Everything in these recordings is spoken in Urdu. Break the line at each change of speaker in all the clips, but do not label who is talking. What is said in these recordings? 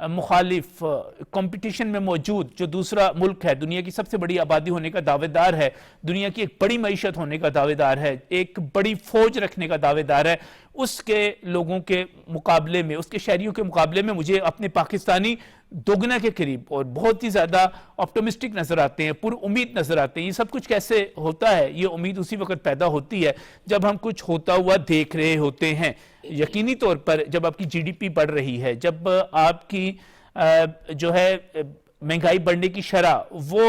مخالف کمپٹیشن میں موجود جو دوسرا ملک ہے، دنیا کی سب سے بڑی آبادی ہونے کا دعوے دار ہے، دنیا کی ایک بڑی معیشت ہونے کا دعوے دار ہے، ایک بڑی فوج رکھنے کا دعوے دار ہے، اس کے لوگوں کے مقابلے میں، اس کے شہریوں کے مقابلے میں مجھے اپنے پاکستانی دوگنا کے قریب اور بہت ہی زیادہ آپٹمسٹک نظر آتے ہیں، پر امید نظر آتے ہیں۔ یہ سب کچھ کیسے ہوتا ہے؟ یہ امید اسی وقت پیدا ہوتی ہے جب ہم کچھ ہوتا ہوا دیکھ رہے ہوتے ہیں۔ یقینی طور پر جب آپ کی جی ڈی پی بڑھ رہی ہے، جب آپ کی جو ہے مہنگائی بڑھنے کی شرح وہ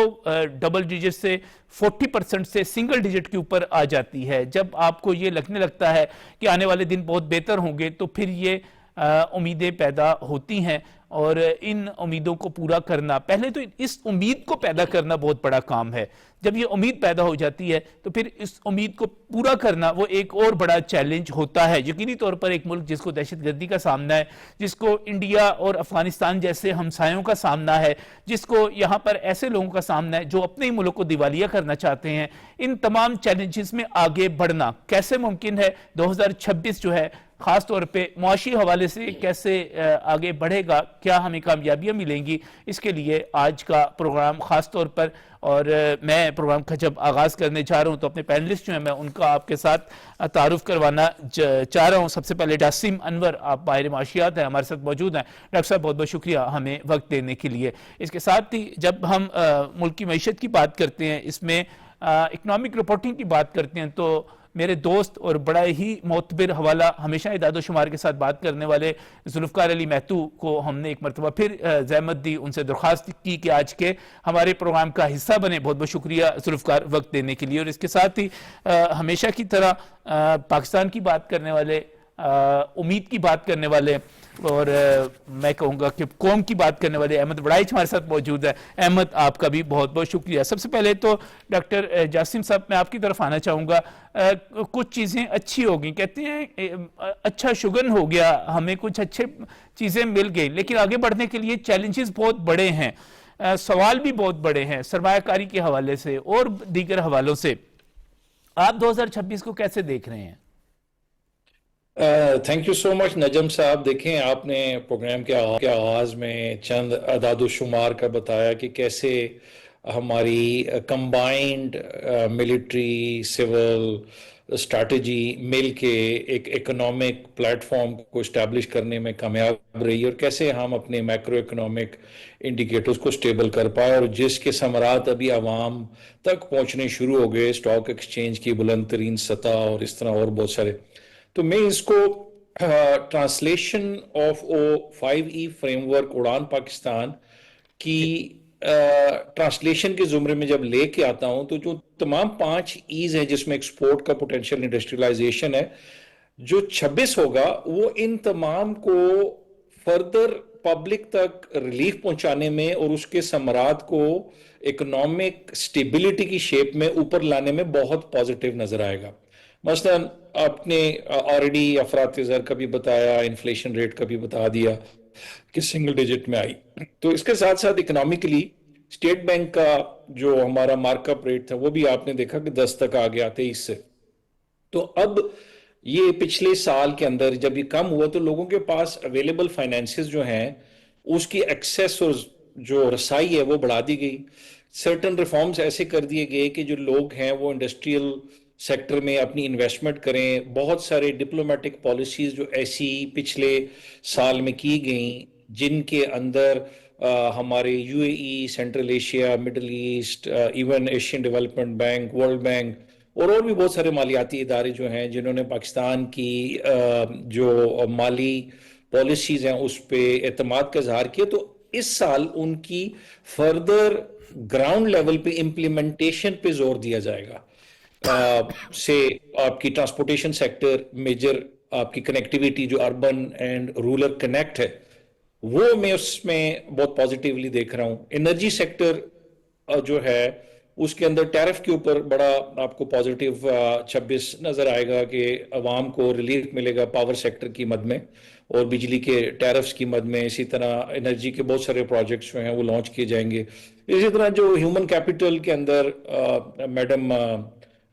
ڈبل ڈیجٹ سے 40% سے سنگل ڈیجٹ کے اوپر آ جاتی ہے، جب آپ کو یہ لگنے لگتا ہے کہ آنے والے دن بہت بہتر ہوں گے، تو پھر یہ امیدیں پیدا ہوتی ہیں، اور ان امیدوں کو پورا کرنا، پہلے تو اس امید کو پیدا کرنا بہت بڑا کام ہے۔ جب یہ امید پیدا ہو جاتی ہے تو پھر اس امید کو پورا کرنا وہ ایک اور بڑا چیلنج ہوتا ہے۔ یقینی طور پر ایک ملک جس کو دہشت گردی کا سامنا ہے، جس کو انڈیا اور افغانستان جیسے ہمسایوں کا سامنا ہے، جس کو یہاں پر ایسے لوگوں کا سامنا ہے جو اپنے ہی ملک کو دیوالیہ کرنا چاہتے ہیں، ان تمام چیلنجز میں آگے بڑھنا کیسے ممکن ہے؟ 2026 جو ہے خاص طور پہ معاشی حوالے سے کیسے آگے بڑھے گا، کیا ہمیں کامیابیاں ملیں گی؟ اس کے لیے آج کا پروگرام خاص طور پر، اور میں پروگرام کا جب آغاز کرنے جا رہا ہوں تو اپنے پینلسٹ جو ہیں میں ان کا آپ کے ساتھ تعارف کروانا چاہ رہا ہوں۔ سب سے پہلے جاسم انور، آپ ماہر معاشیات ہیں، ہمارے ساتھ موجود ہیں۔ ڈاکٹر صاحب بہت بہت شکریہ ہمیں وقت دینے کے لیے۔ اس کے ساتھ ہی جب ہم ملک کی معیشت کی بات کرتے ہیں، اس میں اکنامک رپورٹنگ کی بات کرتے ہیں، تو میرے دوست اور بڑا ہی معتبر حوالہ ہمیشہ اعداد و شمار کے ساتھ بات کرنے والے ذوالفقار علی مہتو کو ہم نے ایک مرتبہ پھر زحمت دی، ان سے درخواست کی کہ آج کے ہمارے پروگرام کا حصہ بنے۔ بہت بہت شکریہ ذوالفقار وقت دینے کے لیے۔ اور اس کے ساتھ ہی ہمیشہ کی طرح پاکستان کی بات کرنے والے، امید کی بات کرنے والے، اور میں کہوں گا کہ قوم کی بات کرنے والے احمد وڑائچ ہمارے ساتھ موجود ہے۔ احمد، آپ کا بھی بہت بہت شکریہ۔ سب سے پہلے تو ڈاکٹر جاسم صاحب، میں آپ کی طرف آنا چاہوں گا۔ کچھ چیزیں اچھی ہو گئیں، کہتے ہیں اچھا شگن ہو گیا، ہمیں کچھ اچھے چیزیں مل گئی، لیکن آگے بڑھنے کے لیے چیلنجز بہت بڑے ہیں، سوال بھی بہت بڑے ہیں سرمایہ کاری کے حوالے سے اور دیگر حوالوں سے۔ آپ 2026 کو کیسے دیکھ رہے ہیں؟
تھینک یو سو مچ نجم صاحب۔ دیکھیں، آپ نے پروگرام کے آغاز میں چند اعداد و شمار کا بتایا کہ کیسے ہماری کمبائنڈ ملٹری سول اسٹریٹجی مل کے ایک اکنامک پلیٹ فارم کو اسٹیبلش کرنے میں کامیاب رہی، اور کیسے ہم اپنے میکرو اکنامک انڈیکیٹرز کو سٹیبل کر پائے، اور جس کے ثمرات ابھی عوام تک پہنچنے شروع ہو گئے، اسٹاک ایکسچینج کی بلند ترین سطح اور اس طرح اور بہت سارے۔ تو میں اس کو ٹرانسلیشن آف او 5E framework Uraan Pakistan کی ٹرانسلیشن کے زمرے میں جب لے کے آتا ہوں، تو جو تمام 5 ایز ہیں جس میں ایکسپورٹ کا پوٹینشیل، انڈسٹریلائزیشن ہے، جو 26 ہوگا وہ ان تمام کو فردر پبلک تک ریلیف پہنچانے میں اور اس کے ثمرات کو اکنامک سٹیبلٹی کی شیپ میں اوپر لانے میں بہت پازیٹیو نظر آئے گا۔ مثلا آپ نے آلریڈی افراط زر کا بھی بتایا، انفلیشن ریٹ کا بھی بتا دیا کہ سنگل ڈیجٹ میں آئی۔ تو اس کے ساتھ ساتھ اکنامکلی اسٹیٹ بینک کا جو ہمارا مارک اپ ریٹ تھا وہ بھی آپ نے دیکھا کہ 10 تک آ گیا 23 سے۔ تو اب یہ پچھلے سال کے اندر جب یہ کم ہوا تو لوگوں کے پاس اویلیبل فائنینسز جو ہیں اس کی ایکسیس اور جو رسائی ہے وہ بڑھا دی گئی۔ سرٹن ریفارمز ایسے کر دیے گئے کہ جو لوگ ہیں وہ انڈسٹریل سیکٹر میں اپنی انویسٹمنٹ کریں۔ بہت سارے ڈپلومیٹک پالیسیز جو ایسی پچھلے سال میں کی گئیں، جن کے اندر ہمارے U A E, central Asia, middle east, even Asian development bank, world bank اور بھی بہت سارے مالیاتی ادارے جو ہیں جنہوں نے پاکستان کی جو مالی پالیسیز ہیں اس پہ اعتماد کا اظہار کیا، تو اس سال ان کی فردر گراؤنڈ لیول پہ امپلیمنٹیشن پہ زور دیا جائے گا۔ سے آپ کی ٹرانسپورٹیشن سیکٹر میجر، آپ کی کنیکٹیویٹی جو اربن اینڈ رورل کنیکٹ ہے وہ میں اس میں بہت پازیٹیولی دیکھ رہا ہوں۔ انرجی سیکٹر جو ہے اس کے اندر ٹیرف کے اوپر بڑا آپ کو پازیٹیو 26 نظر آئے گا کہ عوام کو ریلیف ملے گا پاور سیکٹر کی مد میں اور بجلی کے ٹیرفز کی مد میں۔ اسی طرح انرجی کے بہت سارے پروجیکٹس جو ہیں وہ لانچ کیے جائیں گے۔ اسی طرح جو ہیومن کیپٹل کے اندر میڈم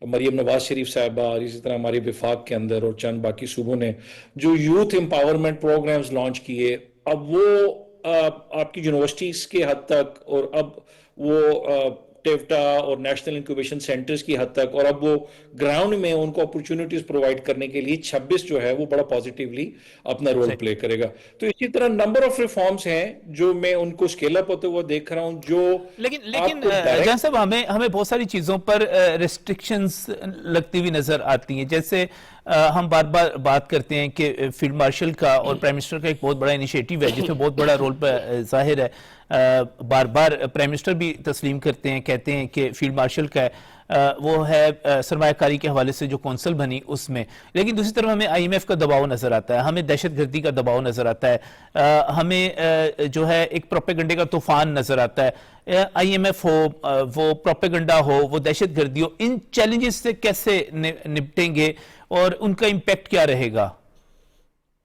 مریم نواز شریف صاحبہ اور اسی طرح ہمارے وفاق کے اندر اور چند باقی صوبوں نے جو یوتھ امپاورمنٹ پروگرامز لانچ کیے، اب وہ آپ کی یونیورسٹیز کے حد تک اور اب وہ ٹیوٹا اور نیشنل انکوبیشن سینٹرز کی حد تک اور اب وہ گراؤنڈ میں ان کو اپرچونٹیز پرووائڈ کرنے کے لیے 26 جو ہے وہ بڑا پازیٹیولی اپنا رول پلے کرے گا. تو اسی طرح نمبر آف ریفارمز ہیں جو میں ان کو اسکیل اپ ہوتے ہوئے دیکھ رہا ہوں جو
لیکن جہاں صاحب ہمیں بہت ساری چیزوں پر ریسٹرکشنز لگتی ہوئی نظر آتی ہیں. جیسے ہم بار بار بات کرتے ہیں کہ فیلڈ مارشل کا اور پرائم منسٹر کا ایک بہت بڑا انیشیٹو ہے جس میں بہت بڑا رول ظاہر ہے. بار بار پرائم منسٹر بھی تسلیم کرتے ہیں, کہتے ہیں کہ فیلڈ مارشل کا وہ ہے سرمایہ کاری کے حوالے سے جو کونسل بنی اس میں. لیکن دوسری طرف ہمیں آئی ایم ایف کا دباؤ نظر آتا ہے, ہمیں دہشت گردی کا دباؤ نظر آتا ہے, ہمیں جو ہے ایک پروپیگنڈے کا طوفان نظر آتا ہے. آئی ایم ایف ہو, وہ پروپیگنڈا ہو, وہ دہشت گردی ہو, ان چیلنجز سے کیسے نپٹیں گے اور ان کا امپیکٹ کیا رہے گا؟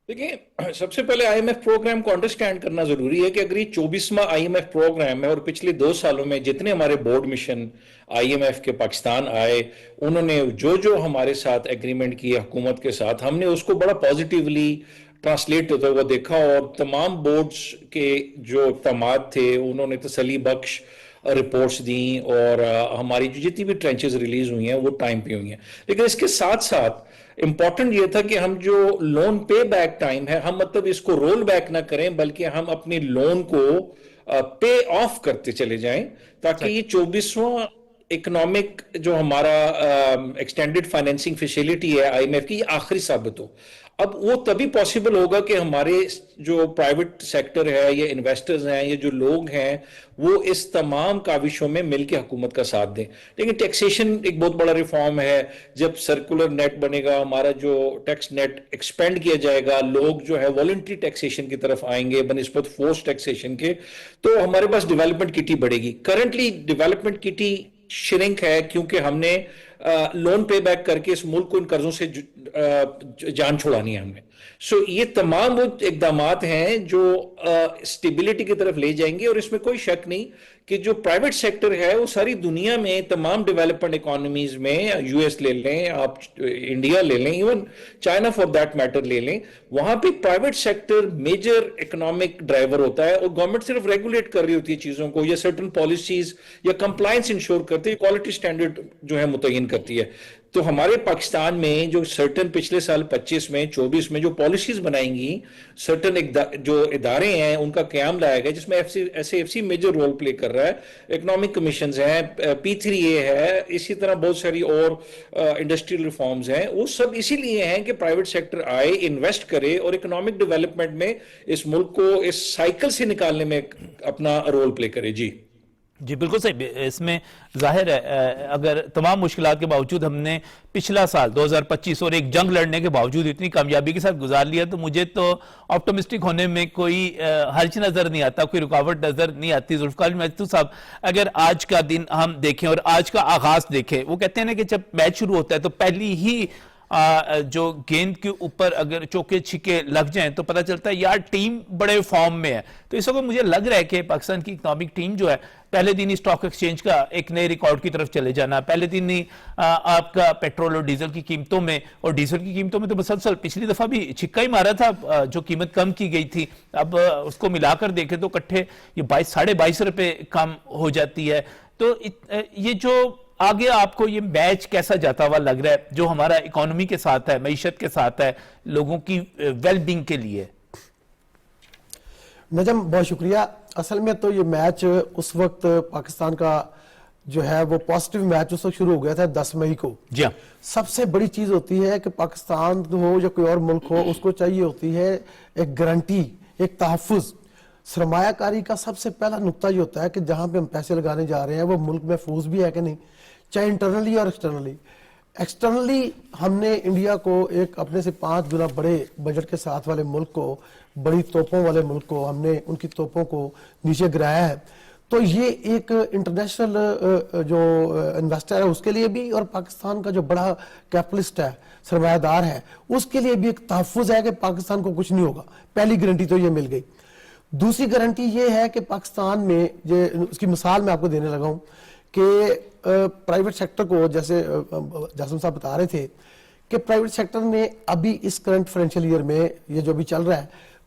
دیکھیں, سب سے پہلے آئی ایم ایف پروگرام کو انڈرسٹینڈ کرنا ضروری ہے کہ اگر یہ 24واں آئی ایم ایف پروگرام ہے اور پچھلے 2 سالوں میں جتنے ہمارے board mission I M F کے پاکستان آئے, انہوں نے جو ہمارے ساتھ ایگریمنٹ کی حکومت کے ساتھ, ہم نے اس کو بڑا پازیٹیولی ٹرانسلیٹ ہوتا ہوا دیکھا اور تمام بورڈز کے جو اقدامات تھے انہوں نے تسلی بخش رپورٹس دیں اور ہماری جتنی بھی ٹرینچز ریلیز ہوئی ہیں وہ ٹائم پہ ہوئی ہیں. لیکن اس کے ساتھ ساتھ امپورٹنٹ یہ تھا کہ ہم جو لون پے بیک ٹائم ہے, ہم مطلب اس کو رول بیک نہ کریں بلکہ ہم اپنے لون کو پے آف کرتے چلے جائیں تاکہ یہ 24واں اکنامک جو ہمارا ایکسٹینڈڈ فائنینسنگ فیسیلٹی ہے آئی ایم ایف کی, یہ آخری ثابت ہو. اب وہ تبھی پاسبل ہوگا کہ ہمارے جو پرائیویٹ سیکٹر ہے یا انویسٹرز ہیں یا جو لوگ ہیں وہ اس تمام کاوشوں میں مل کے حکومت کا ساتھ دیں. لیکن ٹیکسیشن ایک بہت بڑا ریفارم ہے. جب سرکولر نیٹ بنے گا, ہمارا جو ٹیکس نیٹ ایکسپینڈ کیا جائے گا, لوگ جو ہے والنٹری ٹیکسیشن کی طرف آئیں گے بنسبت فورس ٹیکسیشن کے, تو ہمارے پاس ڈیولپمنٹ کٹی بڑھے گی. کرنٹلی ڈیولپمنٹ کٹی شرنک ہے کیونکہ ہم نے لون پے بیک کر کے اس ملک کو ان قرضوں سے جان چھڑانی ہے ہمیں. سو یہ تمام وہ اقدامات ہیں جو اسٹیبلٹی کی طرف لے جائیں گے اور اس میں کوئی شک نہیں کہ جو پرائیویٹ سیکٹر ہے وہ ساری دنیا میں تمام ڈیولپمنٹ اکانومیز میں, یو ایس لے لیں آپ, انڈیا لے لیں, even China for that matter لے لیں, وہاں پہ private sector major economic driver ہوتا ہے اور گورنمنٹ صرف ریگولیٹ کر رہی ہوتی ہے چیزوں کو یا سرٹن پالیسیز یا کمپلائنس انشور کرتے, کوالٹی سٹینڈرڈ جو ہے متعین کرتی ہے. تو ہمارے پاکستان میں جو سرٹن پچھلے سال 25 میں 24 میں جو پالیسیز بنائیں گی, سرٹن جو ادارے ہیں ان کا قیام لایا گیا جس میں S A F C major role play کر رہا ہے, اکنامک کمیشنز ہیں, P3A ہے, اسی طرح بہت ساری اور انڈسٹریل ریفارمز ہیں. وہ سب اسی لیے ہیں کہ پرائیویٹ سیکٹر آئے, انویسٹ کرے اور اکنامک ڈیولپمنٹ میں اس ملک کو اس سائیکل سے نکالنے میں اپنا رول پلے کرے.
جی بالکل صحیح. اس میں ظاہر ہے اگر تمام مشکلات کے باوجود ہم نے پچھلا سال 2025 اور ایک جنگ لڑنے کے باوجود اتنی کامیابی کے ساتھ گزار لیا, تو مجھے تو آپٹمسٹک ہونے میں کوئی حرج نظر نہیں آتا, کوئی رکاوٹ نظر نہیں آتی. ذوالفقار محتو صاحب, اگر آج کا دن ہم دیکھیں اور آج کا آغاز دیکھیں, وہ کہتے ہیں نا کہ جب میچ شروع ہوتا ہے تو پہلی ہی جو گیند کے اوپر اگر چوکے چھکے لگ جائیں تو پتہ چلتا ہے یار ٹیم بڑے فارم میں ہے. تو اس وقت مجھے لگ رہا ہے کہ پاکستان کی اکنامک ٹیم جو ہے پہلے دن ہی اسٹاک ایکسچینج کا ایک نئے ریکارڈ کی طرف چلے جانا, پہلے دن ہی آپ کا پیٹرول اور ڈیزل کی قیمتوں میں, اور ڈیزل کی قیمتوں میں تو مسلسل پچھلی دفعہ بھی چھکا ہی مارا تھا, جو قیمت کم کی گئی تھی اب اس کو ملا کر دیکھیں تو کٹھے یہ 22-22.5 روپے کم ہو جاتی ہے. تو یہ جو آگے آپ کو یہ میچ کیسا جاتا ہوا لگ رہا ہے جو ہمارا اکانومی کے ساتھ ہے, معیشت کے ساتھ ہے, لوگوں کی ویل بینگ کے لیے؟
نجم بہت شکریہ. اصل میں تو یہ میچ اس وقت پاکستان کا جو ہے وہ پازیٹیو میچ اس وقت شروع ہو گیا تھا 10 مئی کو.
جی ہاں,
سب سے بڑی چیز ہوتی ہے کہ پاکستان ہو یا کوئی اور ملک ہو, اس کو چاہیے ہوتی ہے ایک گارنٹی, ایک تحفظ. سرمایہ کاری کا سب سے پہلا نقطہ یہ ہوتا ہے کہ جہاں پہ ہم پیسے لگانے جا رہے ہیں وہ ملک محفوظ بھی ہے کہ نہیں, چاہے انٹرنلی اور ایکسٹرنلی. ایکسٹرنلی ہم نے انڈیا کو ایک اپنے سے 5 گنا بڑے بجٹ کے ساتھ والے ملک کو, بڑی توپوں والے ملک کو, ہم نے ان کی توپوں کو نیچے گرایا ہے. تو یہ ایک انٹرنیشنل جو انویسٹر ہے اس کے لیے بھی, اور پاکستان کا جو بڑا کیپٹلسٹ ہے, سرمایہ دار ہے, اس کے لیے بھی ایک تحفظ ہے کہ پاکستان کو کچھ نہیں ہوگا. پہلی گارنٹی تو یہ مل گئی. دوسری گارنٹی یہ ہے کہ پاکستان میں, اس کی مثال میں آپ کو دینے لگا ہوں کہ پرائیویٹ سیکٹر کو, جیسے جاسم صاحب بتا رہے تھے کہ پرائیویٹ سیکٹر نے ابھی اس کرنٹ فائنینشیل ایئر میں, یہ جو بھی چل رہا ہے,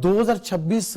2026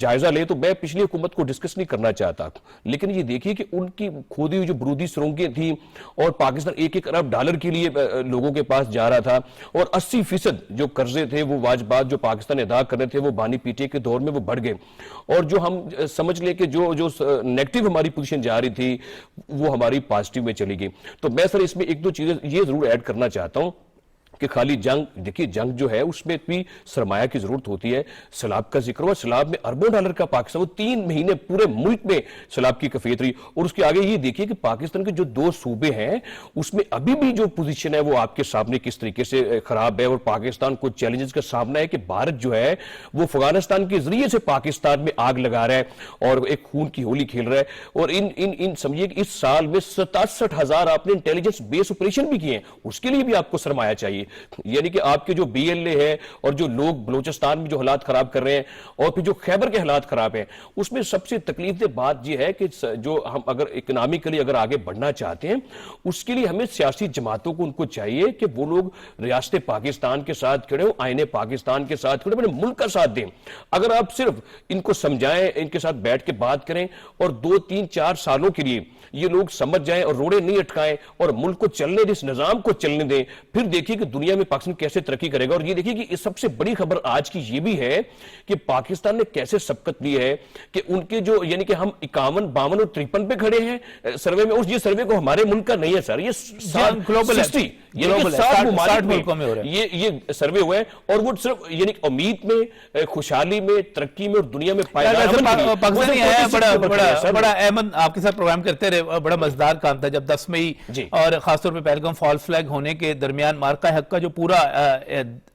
جائزہ لے تو میں پچھلی حکومت کو ڈسکس نہیں کرنا چاہتا، لیکن یہ دیکھیے کہ ان کی کھودی ہوئی جو برودی سرنگیں تھیں اور پاکستان $1 ارب کے لیے لوگوں کے پاس جا رہا تھا، اور 80% جو قرضے تھے وہ واجبات جو پاکستان ادا کرنے تھے وہ بانی پیٹے کے دور میں وہ بڑھ گئے، اور جو ہم سمجھ لیں کہ جو نیگیٹو ہماری پوزیشن جا رہی تھی وہ ہماری پازیٹیو میں چلی گئی۔ تو میں سر اس میں ایک دو چیزیں یہ ضرور ایڈ کرنا چاہتا ہوں کہ خالی جنگ، دیکھیے جنگ جو ہے اس میں بھی سرمایہ کی ضرورت ہوتی ہے۔ سیلاب کا ذکر ہوا، سیلاب میں اربوں ڈالر کا پاکستان، وہ 3 مہینے پورے ملک میں سیلاب کی کیفیت رہی، اور اس کے آگے یہ دیکھیے کہ پاکستان کے جو 2 صوبے ہیں اس میں ابھی بھی جو پوزیشن ہے وہ آپ کے سامنے کس طریقے سے خراب ہے، اور پاکستان کو چیلنجز کا سامنا ہے کہ بھارت جو ہے وہ افغانستان کے ذریعے سے پاکستان میں آگ لگا رہا ہے اور ایک خون کی ہولی کھیل رہا ہے، اور ان سمجھیے کہ اس سال میں 67,000 آپ نے انٹیلیجنس بیس آپریشن بھی کیے ہیں، اس کے لیے بھی آپ کو سرمایہ چاہیے۔ یعنی کہ آپ کے جو BLA ہے اور جو لوگ بلوچستان میں جو حالات خراب کر رہے ہیں، اور پھر جو خیبر کے حالات خراب ہیں، اس میں سب سے تکلیف دہ بات یہ ہے کہ جو ہم اگر اکنامکلی اگر آگے بڑھنا چاہتے ہیں اس کے لیے ہمیں سیاسی جماعتوں کو ان کو چاہیے کہ وہ لوگ ریاست پاکستان کے ساتھ کھڑے ہوں، آئین پاکستان کے ساتھ کھڑے، اپنے ملک کا ساتھ دیں۔ اگر آپ صرف ان کو سمجھائیں، ان کے ساتھ بیٹھ کے بات کریں اور 2 3 4 سالوں کے لیے یہ لوگ سمجھ جائیں اور روڑے نہیں اٹکائیں اور ملک کو چلنے دیں، اس نظام کو چلنے دیں، پھر دیکھیے کہ دنیا میں پاکستان کیسے ترقی کرے گا۔ اور یہ دیکھیے کہ اس سب سے بڑی خبر آج کی یہ بھی ہے کہ پاکستان نے کیسے سبقت لی ہے کہ ان کے جو یعنی کہ ہم 51 52 اور 53 پہ کھڑے ہیں سروے میں، اور یہ سروے کو ہمارے ملک کا نہیں ہے سر، یہ
گلوبل
60 ممالک میں یہ سروے ہوئے ہیں، اور وہ صرف یعنی امید میں، خوشحالی میں، ترقی میں اور دنیا میں
پاکستانی ہے بڑا احمد آپ کے ساتھ پروگرام کرتے رہے، بڑا مزدار کام تھا جب 10 مئی اور خاص طور پہ پہلگام فال فلیگ ہونے کے درمیان مارکہ حق کا جو پورا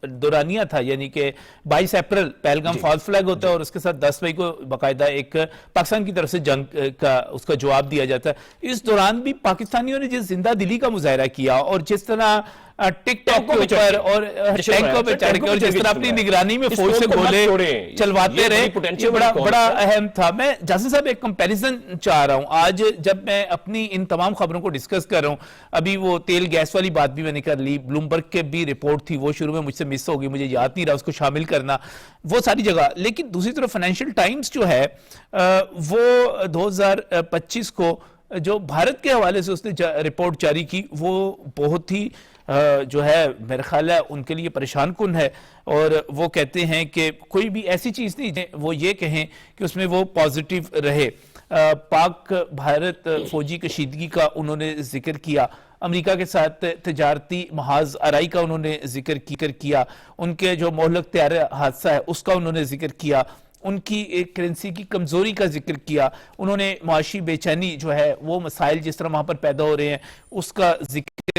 دورانیہ تھا، یعنی کہ 22 اپریل پہلگام فال فلیگ ہوتا ہے اور اس کے ساتھ 10 مئی کو باقاعدہ ایک پاکستان کی طرف سے جنگ کا اس کا جواب دیا جاتا ہے۔ اس دوران بھی پاکستانیوں نے جس زندہ دلی کا مظاہرہ کیا اور جس طرح ٹک ٹاک کے اوپر اور ٹینکوں پہ چڑھ کے اور جس طرح اپنی نگرانی میں فوج سے گولے چلواتے رہے، یہ بڑا اہم تھا۔ میں جاسر صاحب ایک کمپیریزن چاہ رہا ہوں، آج جب میں اپنی ان تمام خبروں کو ڈسکس کر رہا ہوں، ابھی وہ تیل گیس والی بات بھی میں نے کر لی، بلومبرگ کے بھی رپورٹ تھی، وہ شروع میں مجھ سے مس ہو گئی، مجھے یاد نہیں رہا اس کو شامل کرنا، وہ ساری جگہ۔ لیکن دوسری طرف فائنینشیل ٹائمز جو ہے وہ 2025 کو جو بھارت کے حوالے سے اس نے رپورٹ جاری کی، وہ بہت ہی جو ہے میرا خیال ہے ان کے لیے پریشان کن ہے، اور وہ کہتے ہیں کہ کوئی بھی ایسی چیز نہیں وہ یہ کہیں کہ اس میں وہ پازیٹیو رہے۔ پاک بھارت فوجی کشیدگی کا انہوں نے ذکر کیا، امریکہ کے ساتھ تجارتی محاذ آرائی کا انہوں نے ذکر کیا، ان کے جو مہلک طیارہ حادثہ ہے اس کا انہوں نے ذکر کیا، ان کی ایک کرنسی کی کمزوری کا ذکر کیا، انہوں نے معاشی بے چینی جو ہے وہ مسائل جس طرح وہاں پر پیدا ہو رہے ہیں اس کا ذکر،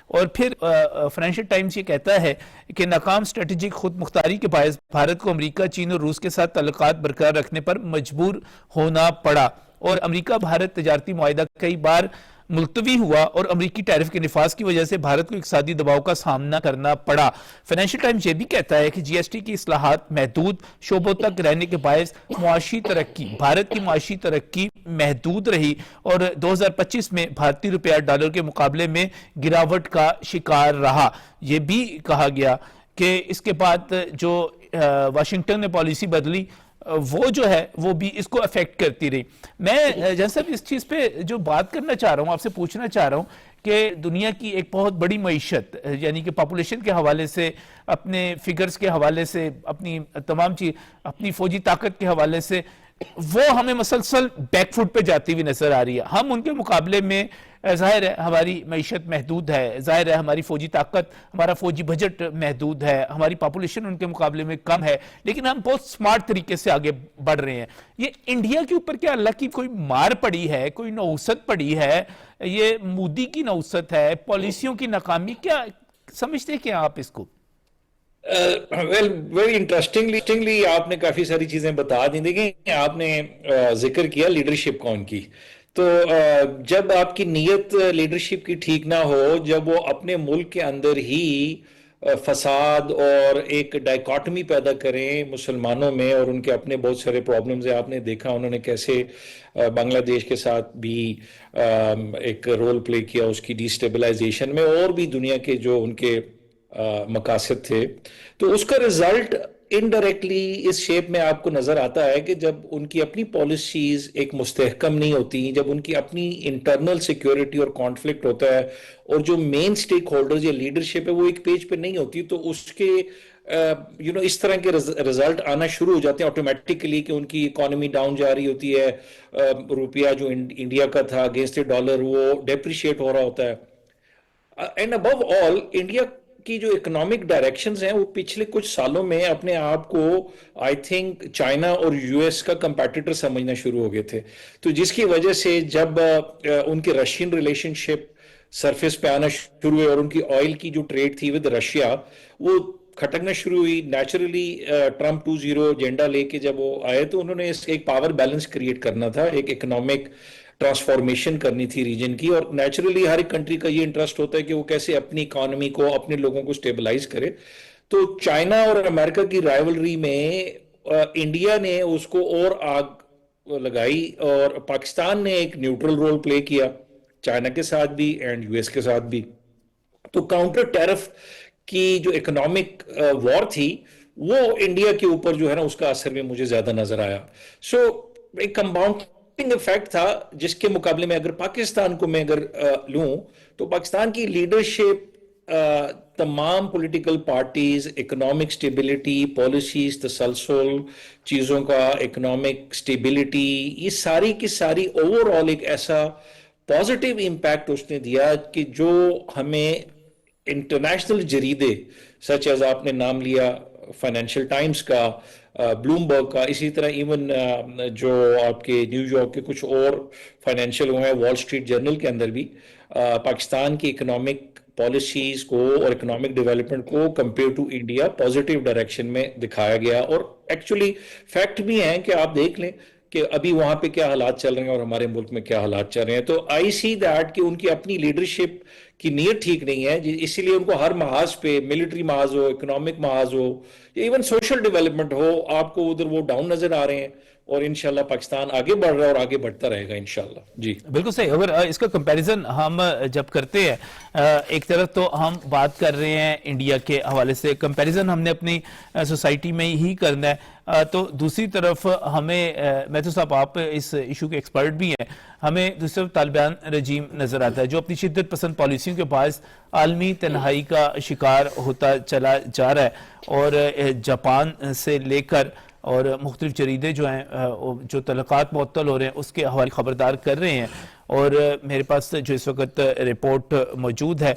اور پھر فائنینشیل ٹائمز یہ کہتا ہے کہ ناکام اسٹریٹجک خود مختاری کے باعث بھارت کو امریکہ، چین اور روس کے ساتھ تعلقات برقرار رکھنے پر مجبور ہونا پڑا، اور امریکہ بھارت تجارتی معاہدہ کئی بار ملتوی ہوا اور امریکی ٹیرف کے نفاذ کی وجہ سے بھارت کو اقتصادی دباؤ کا سامنا کرنا پڑا۔ فائنینشیل ٹائمز یہ بھی کہتا ہے کہ GST کی اصلاحات محدود شعبوں تک رہنے کے باعث معاشی ترقی، بھارت کی معاشی ترقی محدود رہی، اور 2025 میں بھارتی روپیہ ڈالر کے مقابلے میں گراوٹ کا شکار رہا۔ یہ بھی کہا گیا کہ اس کے بعد جو واشنگٹن نے پالیسی بدلی وہ جو ہے وہ بھی اس کو افیکٹ کرتی رہی۔ میں جیسا اس چیز پہ جو بات کرنا چاہ رہا ہوں، آپ سے پوچھنا چاہ رہا ہوں کہ دنیا کی ایک بہت بڑی معیشت، یعنی کہ پاپولیشن کے حوالے سے، اپنے فگرز کے حوالے سے، اپنی تمام چیز، اپنی فوجی طاقت کے حوالے سے، وہ ہمیں مسلسل بیک فوٹ پہ جاتی ہوئی نظر آ رہی ہے۔ ہم ان کے مقابلے میں ظاہر ہے ہماری معیشت محدود ہے، ظاہر ہے ہماری فوجی طاقت، ہمارا فوجی بجٹ محدود ہے، ہماری پاپولیشن ان کے مقابلے میں کم ہے، لیکن ہم بہت سمارٹ طریقے سے آگے بڑھ رہے ہیں۔ یہ انڈیا کے اوپر کیا اللہ کی کوئی مار پڑی ہے، کوئی نحوست پڑی ہے، یہ مودی کی نحوست ہے، پالیسیوں کی ناکامی، کیا سمجھتے ہیں کیا آپ اس کو؟
ویری انٹرسٹنگلی آپ نے کافی ساری چیزیں بتا دی۔ دیکھیں آپ نے ذکر کیا لیڈرشپ کون کی، تو جب آپ کی نیت لیڈرشپ کی ٹھیک نہ ہو، جب وہ اپنے ملک کے اندر ہی فساد اور ایک ڈائیکاٹمی پیدا کریں مسلمانوں میں، اور ان کے اپنے بہت سارے پرابلمز ہیں، آپ نے دیکھا انہوں نے کیسے بنگلہ دیش کے ساتھ بھی ایک رول پلے کیا اس کی ڈی سٹیبلائزیشن میں، اور بھی دنیا کے جو ان کے مقاصد تھے، تو اس کا رزلٹ انڈائریکٹلی اس شیپ میں آپ کو نظر آتا ہے کہ جب ان کی اپنی پالیسیز ایک مستحکم نہیں ہوتی, جب ان کی اپنی انٹرنل سیکیورٹی اور کانفلکٹ ہوتا ہے, اور جو مین سٹیک ہولڈرز یا لیڈرشپ ہے وہ ایک پیج پہ نہیں ہوتی, تو اس کے اس طرح کے رزلٹ آنا شروع ہو جاتے ہیں آٹومیٹکلی کہ ان کی اکانومی ڈاؤن جا رہی ہوتی ہے, روپیہ جو انڈیا کا تھا اگینسٹ ڈالر وہ ڈیپریشیٹ ہو رہا ہوتا ہے. اینڈ ابو آل انڈیا کی جو اکنامک ڈائریکشنز ہیں وہ پچھلے کچھ سالوں میں اپنے آپ کو آئی تھنک چائنا اور یو ایس کا کمپیٹیٹر سمجھنا شروع ہو گئے تھے, تو جس کی وجہ سے جب ان کے رشین ریلیشن شپ سرفیس پہ آنا شروع ہوئے اور ان کی آئل کی جو ٹریڈ تھی ود رشیا وہ کھٹکنا شروع ہوئی, نیچرلی ٹرمپ 2.0 ایجنڈا لے کے جب وہ آئے تو انہوں نے ایک پاور بیلنس کریٹ کرنا تھا, ایک اکنامک ٹرانسفارمیشن کرنی تھی ریجن کی, اور نیچرلی ہر ایک کنٹری کا یہ انٹرسٹ ہوتا ہے کہ وہ کیسے اپنی اکانومی کو اپنے لوگوں کو سٹیبلائز کرے. تو چائنا اور امریکہ کی رائیولری میں انڈیا نے اس کو اور آگ لگائی, اور پاکستان نے ایک نیوٹرل رول پلے کیا چائنا کے ساتھ بھی اینڈ یو ایس کے ساتھ بھی. تو کاؤنٹر ٹیرف کی جو اکنامک وار تھی وہ انڈیا کے اوپر جو ہے نا اس کا اثر بھی مجھے زیادہ نظر آیا. سو ایک کمپاؤنڈنگ افیکٹ تھا, جس کے مقابلے میں اگر پاکستان کو میں اگر لوں تو پاکستان کی لیڈرشپ, تمام political parties, economic stability, policies, تسلسل چیزوں کا, اکنامک سٹیبلٹی, یہ ساری کی ساری اوور آل ایک ایسا پازیٹیو امپیکٹ اس نے دیا کہ جو ہمیں انٹرنیشنل جریدے سچ ایز آپ نے نام لیا فائنینشیل ٹائمز کا, بلومبرگ کا, اسی طرح ایون جو آپ کے نیو یارک کے کچھ اور فائنینشیل ہوئے ہیں, وال اسٹریٹ جرنل کے اندر بھی پاکستان کی اکنامک پالیسیز کو اور اکنامک ڈیولپمنٹ کو compare to India positive direction میں دکھایا گیا. اور ایکچولی فیکٹ بھی ہیں کہ آپ دیکھ لیں کہ ابھی وہاں پہ کیا حالات چل رہے ہیں اور ہمارے ملک میں کیا حالات چل رہے ہیں. تو آئی سی دیٹ کہ ان کی اپنی لیڈرشپ کی نیت ٹھیک نہیں ہے, اسی لیے ان کو ہر محاذ پہ, ملٹری محاذ ہو, اکنامک محاذ ہو, ایون سوشل ڈیولپمنٹ ہو, آپ کو ادھر وہ ڈاؤن نظر آ رہے ہیں. اور انشاءاللہ پاکستان آگے بڑھ رہا ہے اور آگے بڑھتا رہے گا انشاءاللہ. جی
بالکل صحیح. اگر اس کا کمپیریزن ہم جب کرتے ہیں, ایک طرف تو ہم بات کر رہے ہیں انڈیا کے حوالے سے, کمپیریزن ہم نے اپنی سوسائٹی میں ہی کرنا ہے, تو دوسری طرف ہمیں, میتھو صاحب آپ اس ایشو کے ایکسپرٹ بھی ہیں, ہمیں دوسری طرف طالبان رجیم نظر آتا ہے جو اپنی شدت پسند پالیسیوں کے باعث عالمی تنہائی کا شکار ہوتا چلا جا رہا ہے, اور جاپان سے لے کر اور مختلف جریدے جو ہیں جو تعلقات معطل ہو رہے ہیں اس کے حوالے خبردار کر رہے ہیں. اور میرے پاس جو اس وقت رپورٹ موجود ہے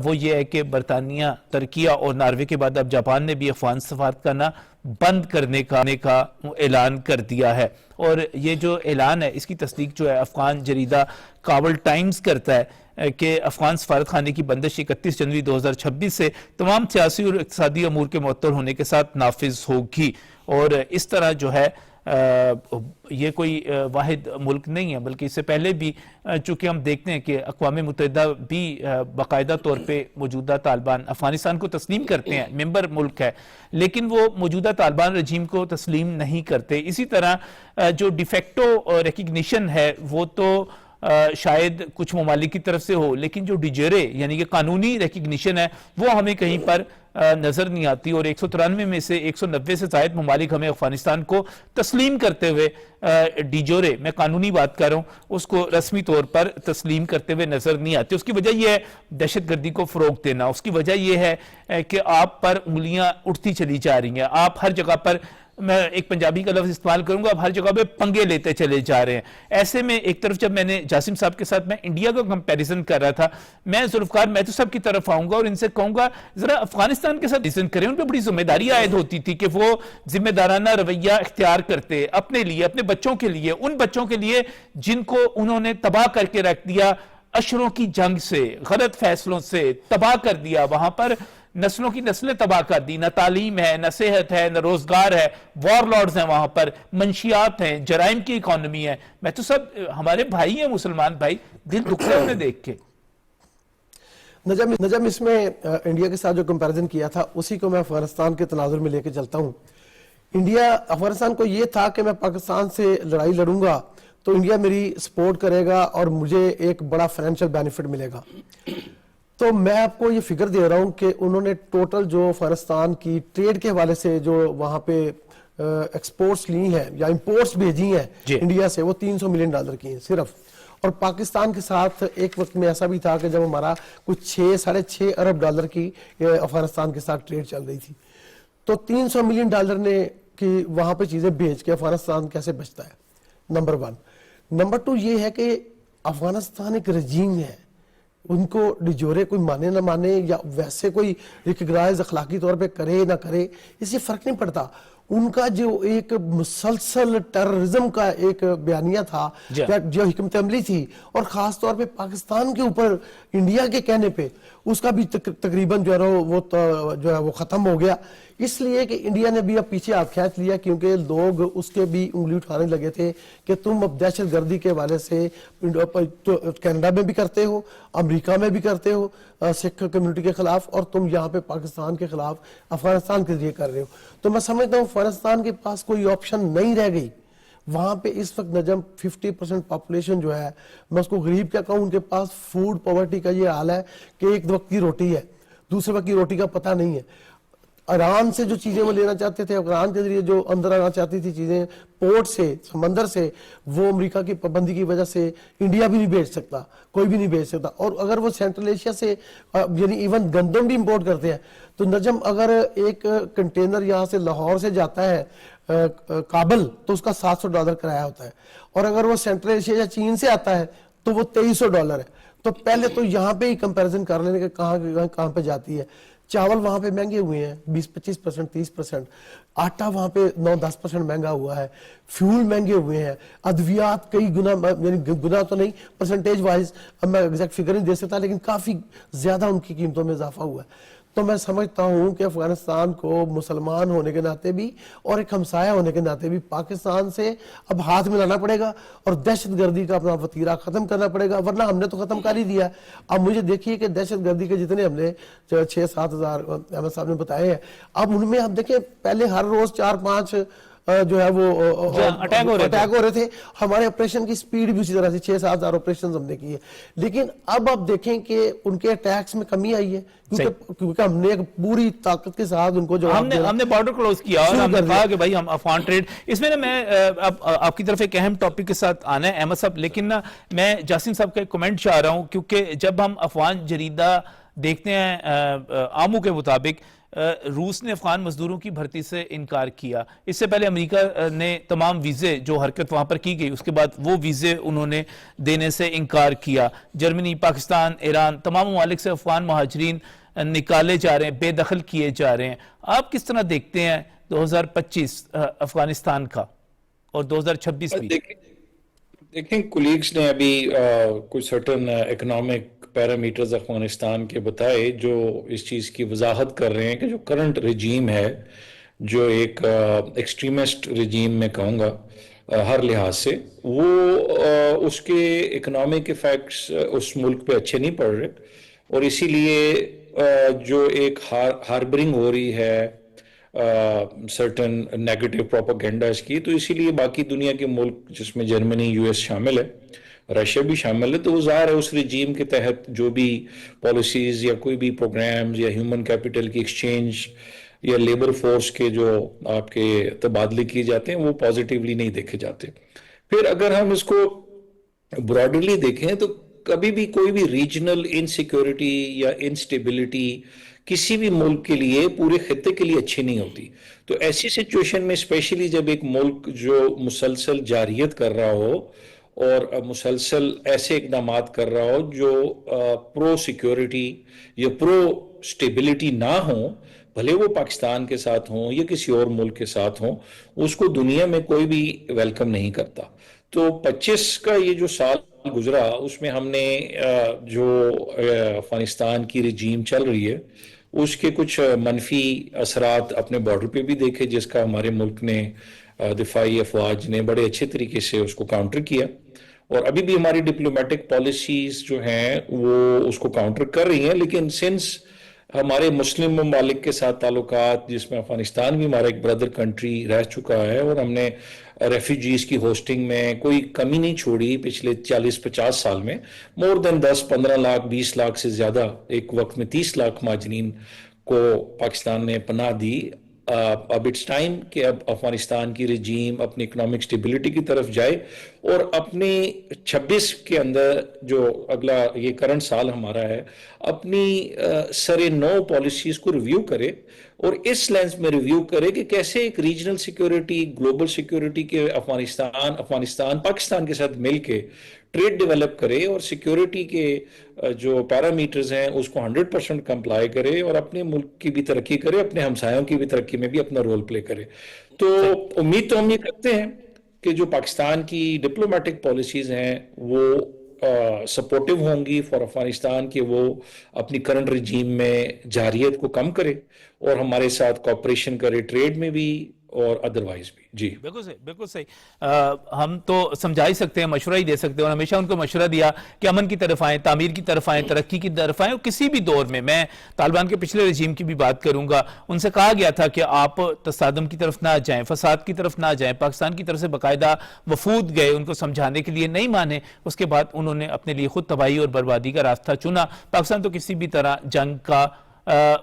وہ یہ ہے کہ برطانیہ, ترکیہ اور ناروے کے بعد اب جاپان نے بھی افغان سفارتخانہ بند کرنے کا اعلان کر دیا ہے. اور یہ جو اعلان ہے اس کی تصدیق جو ہے افغان جریدہ کابل ٹائمز کرتا ہے کہ افغان سفارتخانے کی بندش 31 جنوری 2026 سے تمام سیاسی اور اقتصادی امور کے معطل ہونے کے ساتھ نافذ ہوگی. اور اس طرح جو ہے یہ کوئی واحد ملک نہیں ہے, بلکہ اس سے پہلے بھی چونکہ ہم دیکھتے ہیں کہ اقوام متحدہ بھی باقاعدہ طور پہ موجودہ طالبان افغانستان کو تسلیم کرتے ہیں, ممبر ملک ہے, لیکن وہ موجودہ طالبان رجیم کو تسلیم نہیں کرتے. اسی طرح جو ڈیفیکٹو ریکگنیشن ہے وہ تو شاید کچھ ممالک کی طرف سے ہو, لیکن جو ڈیجیرے یعنی کہ قانونی ریکگنیشن ہے وہ ہمیں کہیں پر نظر نہیں آتی. اور 193 میں سے 190 سے زائد ممالک ہمیں افغانستان کو تسلیم کرتے ہوئے, ڈیجورے میں قانونی بات کر رہا ہوں, اس کو رسمی طور پر تسلیم کرتے ہوئے نظر نہیں آتے. اس کی وجہ یہ ہے دہشت گردی کو فروغ دینا, اس کی وجہ یہ ہے کہ آپ پر انگلیاں اٹھتی چلی جا رہی ہیں, آپ ہر جگہ پر, میں ایک پنجابی کا لفظ استعمال کروں گا, اب ہر جگہ پہ پنگے لیتے چلے جا رہے ہیں. ایسے میں ایک طرف جب میں نے جاسم صاحب کے ساتھ میں انڈیا کا کمپیریزن کر رہا تھا, میں ذوالفقار میتھو صاحب کی طرف آؤں گا اور ان سے کہوں گا ذرا افغانستان کے ساتھ ریزن کریں. ان پہ بڑی ذمہ داری عائد ہوتی تھی کہ وہ ذمہ دارانہ رویہ اختیار کرتے اپنے لیے, اپنے بچوں کے لیے, ان بچوں کے لیے جن کو انہوں نے تباہ کر کے رکھ دیا اشروں کی جنگ سے, غلط فیصلوں سے تباہ کر دیا. وہاں پر نسلوں کی نسلیں تباہ کر دی, نہ تعلیم ہے, نہ صحت ہے, نہ روزگار ہے, وار لارڈز ہیں وہاں پر, منشیات ہیں, جرائم کی اکانومی ہے. میں تو سب ہمارے بھائی ہیں مسلمان بھائی, دل دکھتا ہے انہیں دیکھ کے.
نجم اس میں انڈیا کے ساتھ جو کمپیریزن کیا تھا اسی کو میں افغانستان کے تناظر میں لے کے چلتا ہوں. انڈیا افغانستان کو یہ تھا کہ میں پاکستان سے لڑائی لڑوں گا تو انڈیا میری سپورٹ کرے گا اور مجھے ایک بڑا فائنینشیل بینیفٹ ملے گا. تو میں آپ کو یہ فگر دے رہا ہوں کہ انہوں نے ٹوٹل جو افغانستان کی ٹریڈ کے حوالے سے جو وہاں پہ ایکسپورٹس لی ہیں یا امپورٹس بھیجی ہیں انڈیا سے، وہ $300 ملین کی ہیں صرف. اور پاکستان کے ساتھ ایک وقت میں ایسا بھی تھا کہ جب ہمارا کچھ $6.5 ارب کی افغانستان کے ساتھ ٹریڈ چل رہی تھی. تو $300 ملین نے کہ وہاں پہ چیزیں بیچ کے افغانستان کیسے بچتا ہے، نمبر 1. نمبر 2 یہ ہے کہ افغانستان ایک رجیم ہے، ان کو ڈیجورے کوئی مانے نہ مانے یا ویسے کوئی ریکگنائز اخلاقی طور پہ کرے نہ کرے، اس سے فرق نہیں پڑتا. ان کا جو ایک مسلسل ٹیررزم کا ایک بیانیہ تھا یا جو حکمت عملی تھی، اور خاص طور پہ پاکستان کے اوپر انڈیا کے کہنے پہ، اس کا بھی تقریباً جو ہے وہ ختم ہو گیا. اس لیے کہ انڈیا نے بھی اب پیچھے ہاتھ کھینچ لیا، کیونکہ لوگ اس کے بھی انگلی اٹھانے لگے تھے کہ تم اب دہشت گردی کے حوالے سے کینیڈا میں بھی کرتے ہو، امریکہ میں بھی کرتے ہو سکھ کمیونٹی کے خلاف، اور تم یہاں پہ پاکستان کے خلاف افغانستان کے ذریعے کر رہے ہو. تو میں سمجھتا ہوں افغانستان کے پاس کوئی آپشن نہیں رہ گئی. وہاں پہ اس وقت نجم 50% پاپولیشن جو ہے، میں اس کو غریب کیا کہوں، ان کے پاس فوڈ پاورٹی کا یہ حال ہے کہ ایک وقت کی روٹی ہے، دوسرے وقت کی روٹی کا پتہ نہیں ہے. ایران سے جو چیزیں وہ لینا چاہتے تھے، ایران کے ذریعے جو اندر آنا چاہتی تھی چیزیں پورٹ سے، سمندر سے، وہ امریکہ کی پابندی کی وجہ سے انڈیا بھی نہیں بھیج سکتا، کوئی بھی نہیں بھیج سکتا. اور اگر وہ سینٹرل ایشیا سے یعنی ایون گندم بھی امپورٹ کرتے ہیں، تو نجم اگر ایک کنٹینر یہاں سے لاہور سے جاتا ہے کابل، تو اس کا $700 کرایہ ہوتا ہے، اور اگر وہ سینٹرل ایشیا یا چین سے آتا ہے تو وہ $2300 ہے. تو پہلے تو یہاں پہ ہی کمپیریزن کر لینے کہ کہاں پہ جاتی ہے. چاول وہاں پہ مہنگے ہوئے ہیں 20-25%، 30%. آٹا وہاں پہ 9-10% مہنگا ہوا ہے. فیول مہنگے ہوئے ہیں. ادویات کئی گنا، یعنی گنا تو نہیں، پرسنٹیج وائز اب میں ایگزیکٹ فگر نہیں دے سکتا، لیکن کافی زیادہ ان کی قیمتوں میں اضافہ ہوا ہے. تو میں سمجھتا ہوں کہ افغانستان کو مسلمان ہونے کے ناطے بھی اور ایک ہمسایہ ہونے کے ناطے بھی پاکستان سے اب ہاتھ ملانا پڑے گا اور دہشت گردی کا اپنا وتیرہ ختم کرنا پڑے گا، ورنہ ہم نے تو ختم کر ہی دیا. اب مجھے دیکھیے کہ دہشت گردی کے جتنے ہم نے 6-7 ہزار احمد صاحب نے بتائے ہیں، اب ان میں آپ دیکھیں پہلے ہر روز 4-5 جو ہے وہ اٹیک ہو رہے تھے. ہمارے آپریشن کی سپیڈ بھی اسی طرح سے 6-7 ہزار آپریشن ہم نے کیے. لیکن اب آپ دیکھیں کہ ان کے اٹیکس میں کمی آئی ہے، کیونکہ ہم نے ایک پوری طاقت کے ساتھ ان کو جواب دیا.
ہم نے بارڈر کلوز کیا اور ہم نے کہا کہ بھائی ہم افغان ٹریڈ. اس میں نا میں آپ کی طرف ایک اہم ٹاپک کے ساتھ آنا ہے احمد صاحب، لیکن نا میں جاسم صاحب کا ایک کمنٹ چاہ رہا ہوں، کیونکہ جب ہم افغان جریدہ دیکھتے ہیں آمو کے مطابق روس نے افغان مزدوروں کی بھرتی سے انکار کیا. اس سے پہلے امریکہ نے تمام ویزے جو حرکت وہاں پر کی گئی، اس کے بعد وہ ویزے انہوں نے دینے سے انکار کیا. جرمنی، پاکستان، ایران، تمام ممالک سے افغان مہاجرین نکالے جا رہے ہیں، بے دخل کیے جا رہے ہیں. آپ کس طرح دیکھتے ہیں 2025 افغانستان کا اور 2026 بھی؟
دیکھیں کولیگز نے ابھی کچھ سرٹن اکنامک پیرامیٹرز افغانستان کے بتائے جو اس چیز کی وضاحت کر رہے ہیں کہ جو کرنٹ رجیم ہے، جو ایک ایکسٹریمسٹ رجیم میں کہوں گا ہر لحاظ سے، وہ اس کے اکنامک ایفیکٹس اس ملک پہ اچھے نہیں پڑ رہے، اور اسی لیے جو ایک ہاربرنگ ہو رہی ہے سرٹن نیگیٹو پروپیگنڈاز کی، تو اسی لیے باقی دنیا کے ملک جس میں جرمنی، یو ایس شامل ہے، رشیا بھی شامل ہے، تو وہ ظاہر ہے اس رجیم کے تحت جو بھی پالیسیز یا کوئی بھی پروگرامز یا ہیومن کیپٹل کی ایکسچینج یا لیبر فورس کے جو آپ کے تبادلے کیے جاتے ہیں وہ پازیٹیولی نہیں دیکھے جاتے. پھر اگر ہم اس کو براڈلی دیکھیں تو کبھی بھی کوئی بھی ریجنل انسیکیورٹی یا انسٹیبلٹی کسی بھی ملک کے لیے، پورے خطے کے لیے اچھی نہیں ہوتی. تو ایسی سچویشن میں اسپیشلی جب ایک ملک جو مسلسل جارحیت کر رہا ہو اور مسلسل ایسے اقدامات کر رہا ہو جو پرو سیکیورٹی یا پرو سٹیبلٹی نہ ہوں، بھلے وہ پاکستان کے ساتھ ہوں یا کسی اور ملک کے ساتھ ہوں، اس کو دنیا میں کوئی بھی ویلکم نہیں کرتا. تو 25 کا یہ جو سال گزرا، اس میں ہم نے جو افغانستان کی رجیم چل رہی ہے اس کے کچھ منفی اثرات اپنے بارڈر پہ بھی دیکھے، جس کا ہمارے ملک نے دفاعی افواج نے بڑے اچھے طریقے سے اس کو کاؤنٹر کیا، اور ابھی بھی ہماری ڈپلومیٹک پالیسیز جو ہیں وہ اس کو کاؤنٹر کر رہی ہیں. لیکن سنس ہمارے مسلم ممالک کے ساتھ تعلقات، جس میں افغانستان بھی ہمارا ایک برادر کنٹری رہ چکا ہے، اور ہم نے ریفیوجیز کی ہوسٹنگ میں کوئی کمی نہیں چھوڑی پچھلے 40-50 سال میں. مور دین 10-15 لاکھ 20 لاکھ سے زیادہ، ایک وقت میں 30 لاکھ مہاجرین کو پاکستان نے پناہ دی. اب اٹس ٹائم کہ اب افغانستان کی رجیم اپنی اکنامک سٹیبلٹی کی طرف جائے، اور اپنی 26 کے اندر جو اگلا یہ کرنٹ سال ہمارا ہے، اپنی سر نو پالیسیز کو ریویو کرے، اور اس لینس میں ریویو کرے کہ کیسے ایک ریجنل سیکیورٹی، گلوبل سیکیورٹی کے افغانستان پاکستان کے ساتھ مل کے ٹریڈ ڈیولپ کرے، اور سیکیورٹی کے جو پیرامیٹرز ہیں اس کو 100% کمپلائی کرے، اور اپنے ملک کی بھی ترقی کرے، اپنے ہمسایوں کی بھی ترقی میں بھی اپنا رول پلے کرے. تو امید تو ہم یہ کرتے ہیں کہ جو پاکستان کی ڈپلومیٹک پالیسیز ہیں وہ سپورٹیو ہوں گی فار افغانستان، کہ وہ اپنی کرنٹ رجیم میں جارحیت کو کم کرے اور ہمارے ساتھ کوآپریشن کرے، ٹریڈ میں بھی اور ادروائز بھی. جی
بالکل صحیح، بالکل صحیح. ہم تو سمجھا ہی سکتے ہیں، مشورہ ہی دے سکتے ہیں، اور ہمیشہ ان کو مشورہ دیا کہ امن کی طرف آئیں، تعمیر کی طرف آئیں، ترقی کی طرف آئیں. اور کسی بھی دور میں طالبان کے پچھلے رجیم کی بھی بات کروں گا، ان سے کہا گیا تھا کہ آپ تصادم کی طرف نہ جائیں، فساد کی طرف نہ جائیں. پاکستان کی طرف سے باقاعدہ وفود گئے ان کو سمجھانے کے لیے، نہیں مانے. اس کے بعد انہوں نے اپنے لیے خود تباہی اور بربادی کا راستہ چنا. پاکستان تو کسی بھی طرح جنگ کا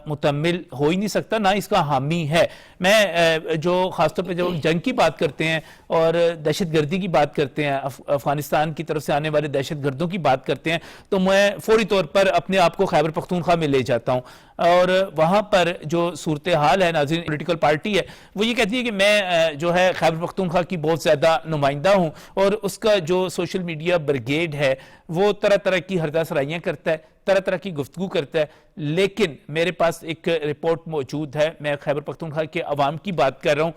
متمل ہو ہی نہیں سکتا، نہ اس کا حامی ہے. میں جو خاص طور پہ جب جنگ کی بات کرتے ہیں اور دہشت گردی کی بات کرتے ہیں، افغانستان کی طرف سے آنے والے دہشت گردوں کی بات کرتے ہیں، تو میں فوری طور پر اپنے آپ کو خیبر پختونخوا میں لے جاتا ہوں. اور وہاں پر جو صورتحال ہے، ناظرین، پولیٹیکل پارٹی ہے وہ یہ کہتی ہے کہ میں جو ہے خیبر پختونخوا کی بہت زیادہ نمائندہ ہوں، اور اس کا جو سوشل میڈیا برگیڈ ہے وہ طرح طرح کی ہردہ سرائیاں کرتا ہے، طرح طرح کی گفتگو کرتا ہے. لیکن میرے پاس ایک رپورٹ موجود ہے، میں خیبر پختونخوا کے عوام کی بات کر رہا ہوں،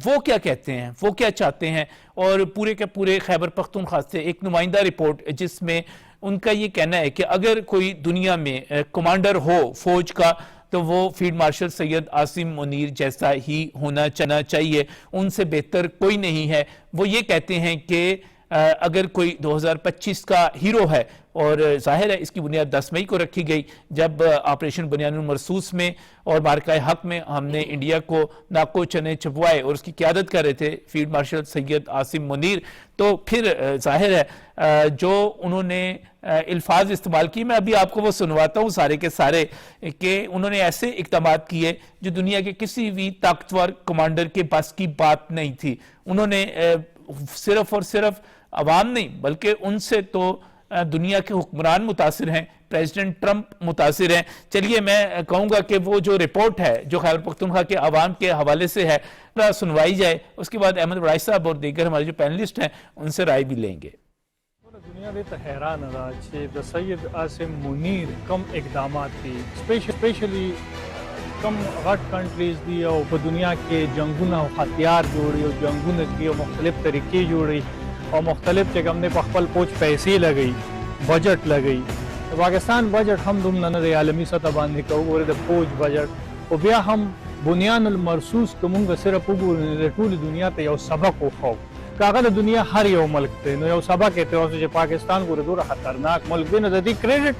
وہ کیا کہتے ہیں، وہ کیا چاہتے ہیں. اور پورے کے پورے خیبر پختونخوا سے ایک نمائندہ رپورٹ جس میں ان کا یہ کہنا ہے کہ اگر کوئی دنیا میں کمانڈر ہو فوج کا تو وہ فیلڈ مارشل سید عاصم منیر جیسا ہی ہونا چاہیے، ان سے بہتر کوئی نہیں ہے. وہ یہ کہتے ہیں کہ اگر کوئی 2025 کا ہیرو ہے، اور ظاہر ہے اس کی بنیاد 10 مئی کو رکھی گئی جب آپریشن بنیان المرصوص میں اور معرکہ حق میں ہم نے انڈیا کو ناکو چنے چبوائے، اور اس کی قیادت کر رہے تھے فیلڈ مارشل سید عاصم منیر. تو پھر ظاہر ہے جو انہوں نے الفاظ استعمال کی، میں ابھی آپ کو وہ سنواتا ہوں سارے کے سارے، کہ انہوں نے ایسے اقدامات کیے جو دنیا کے کسی بھی طاقتور کمانڈر کے بس کی بات نہیں تھی. انہوں نے صرف اور صرف عوام نہیں بلکہ ان سے تو دنیا کے حکمران متاثر ہیں، پریزیڈنٹ ٹرمپ متاثر ہیں. چلیے میں کہوں گا کہ وہ جو رپورٹ ہے جو خیبر پختونخوا کے عوام کے حوالے سے ہے سنوائی جائے، اس کے بعد احمد وڑائی صاحب اور دیگر ہمارے جو پینلسٹ ہیں ان سے رائے بھی لیں گے.
دنیا دې ته حیران ده چې د سید عاصم منیر کم اقدامات دي، سپیشلی کم غټ کنټریز دي او په دنیا کې جنگونه او هتیار جوړي او جنگونه کې مختلف طریقې جوړي او مختلف چې کوم نه په خپل پوچ پیسې لګي، بجٹ لګي. پاکستان بجٹ هم دومره نه دی عالمي سطح باندې کوو د فوج بجٹ، او بیا هم بنیان المرصوص کومه صرف وګورئ د ټول دنیا ته یو سبق وخو. کاغذ دنیا هر یو ملک ته نو یو سبق ته اوس چې پاکستان ګوره دوره خطرناک ملک دی، نو د دې کریډټ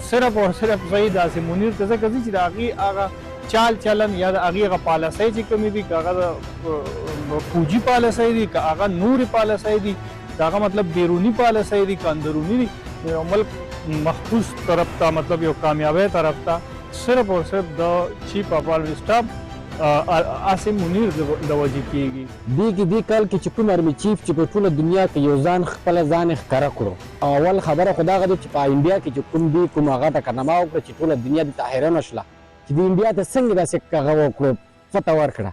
صرف اور صرف سید عاصم منیر ته ځکه چې د هغه چال چلن یا د هغه پالیسۍ چې کومې دي، هغه فوجي پالیسۍ دي، هغه نور پالیسۍ دي، هغه مطلب بیرونی پالیسۍ دي که اندرونی دي، یو ملک محفوظ طرف ته مطلب یو کامیابی طرف ته صرف اور صرف د chief of army staff Asim Munir د وجې کېږي.
دی کال کې چې کوم آرمي چیف چې په ټوله دنیا کې یو ځان خپله ځان ښکاره کړو، اول خبره خو دغه ده چې په انډیا کې چې کوم دی کوم هغه ټکنما وکړه چې ټوله دنیا دې ته حیرانه شوله چې د انډیا ته څنګه داسې هغه وکړو، فتح ورکړه.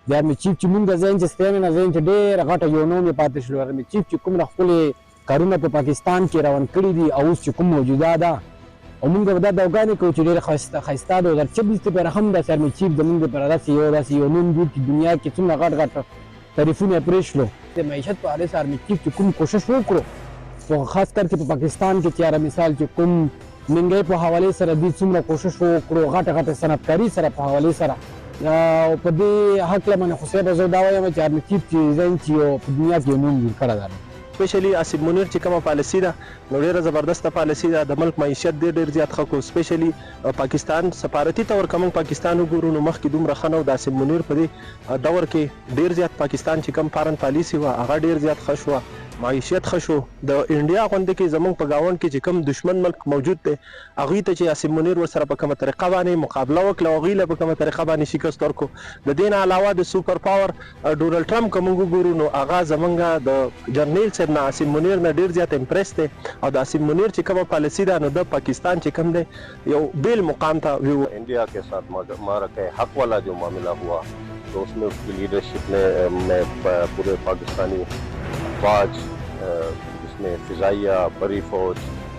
د آرمي چیف چې مونږ ځین چې ستیانه نه ځین چې ډېره غټه یو نوم یې پاتې شو. آرمي چیف چې کوم خپلې کارونه په پاکستان کې روان کړي دي او اوس چې کوم موجوده ده، او موږ به دا دعاګانې کوو چې ډېره ښایسته 2026 لپاره هم داسې آرمي چیف زموږ لپاره داسې یو نوم جوړ کړي. دنیا کې څومره غټ غټ تعریفونه یې پرې شلو، د معیشت په حالې سره آرمي چیف چې کوم کوشش وکړو، خو خاص کر کې په پاکستان کې چې یاره مثال چې کوم مهنګۍ په حوالې سره دوی څومره کوشش وکړو، غټه غټه صنعتکاري سره په حوالې سره، او په دې هکله باندې خو صاحبه زه دا وایم چې آرمي چیف چې ځین چې په دنیا کې یو نوم جوړ کړی دی.
سپیشلی آصف منیر چې کومه پالیسي ده نو ډېره زبردسته پالیسي ده، د ملک معیشت ډېر زیات ښه کړو. سپیشلی پاکستان سفارتي طور که موږ پاکستان وګورو نو مخکې دومره ښه نه و، د آصف منیر په دې دور کې ډېر زیات پاکستان چې کوم فارن پالیسي وه هغه ډېر زیات ښه شوه، معیشت ښه شو. د انډیا غونډه کې زموږ په گاوند کې چې کوم دشمن ملک موجود دی هغوی ته چې آصف منیر ورسره په کومه طریقه باندې مقابله وکړه، هغوی له په کومه طریقه باندې شکست ورکړو. د دې نه علاوه د سوپر پاور ډونالډ ټرمپ که موږ وګورو نو هغه زمونږ د جرنیل صاحب نه آصف منیر نه ډېر زیات امپریس دی، او د آصف منیر چې کومه پالیسي ده نو د پاکستان چې کوم دی یو بیل مقام ته ویو.
انڈیا کے ساتھ معرکہ حق والا جو معاملہ ہوا تو اس میں اس کی لیڈرشپ میں پورے پاکستانی افواج جس میں فضائیہ بری فوج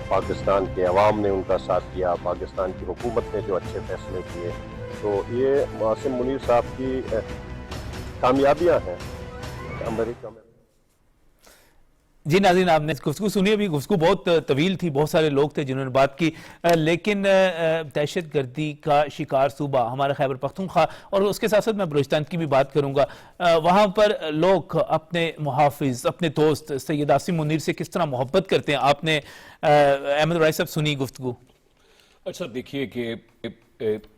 پاکستان کے عوام نے ان کا ساتھ کیا، پاکستان کی حکومت نے جو اچھے فیصلے کیے، تو یہ آصف منیر صاحب کی کامیابیاں ہیں امریکہ میں.
جی ناظرین، آپ نے گفتگو سنی، ابھی گفتگو بہت طویل تھی، بہت سارے لوگ تھے جنہوں نے بات کی، لیکن دہشت گردی کا شکار صوبہ ہمارا خیبر پختونخوا، اور اس کے ساتھ ساتھ میں بلوچستان کی بھی بات کروں گا. وہاں پر لوگ اپنے محافظ، اپنے دوست سید آصف منیر سے کس طرح محبت کرتے ہیں. آپ نے احمد رائے صاحب سنی گفتگو.
اچھا دیکھیے کہ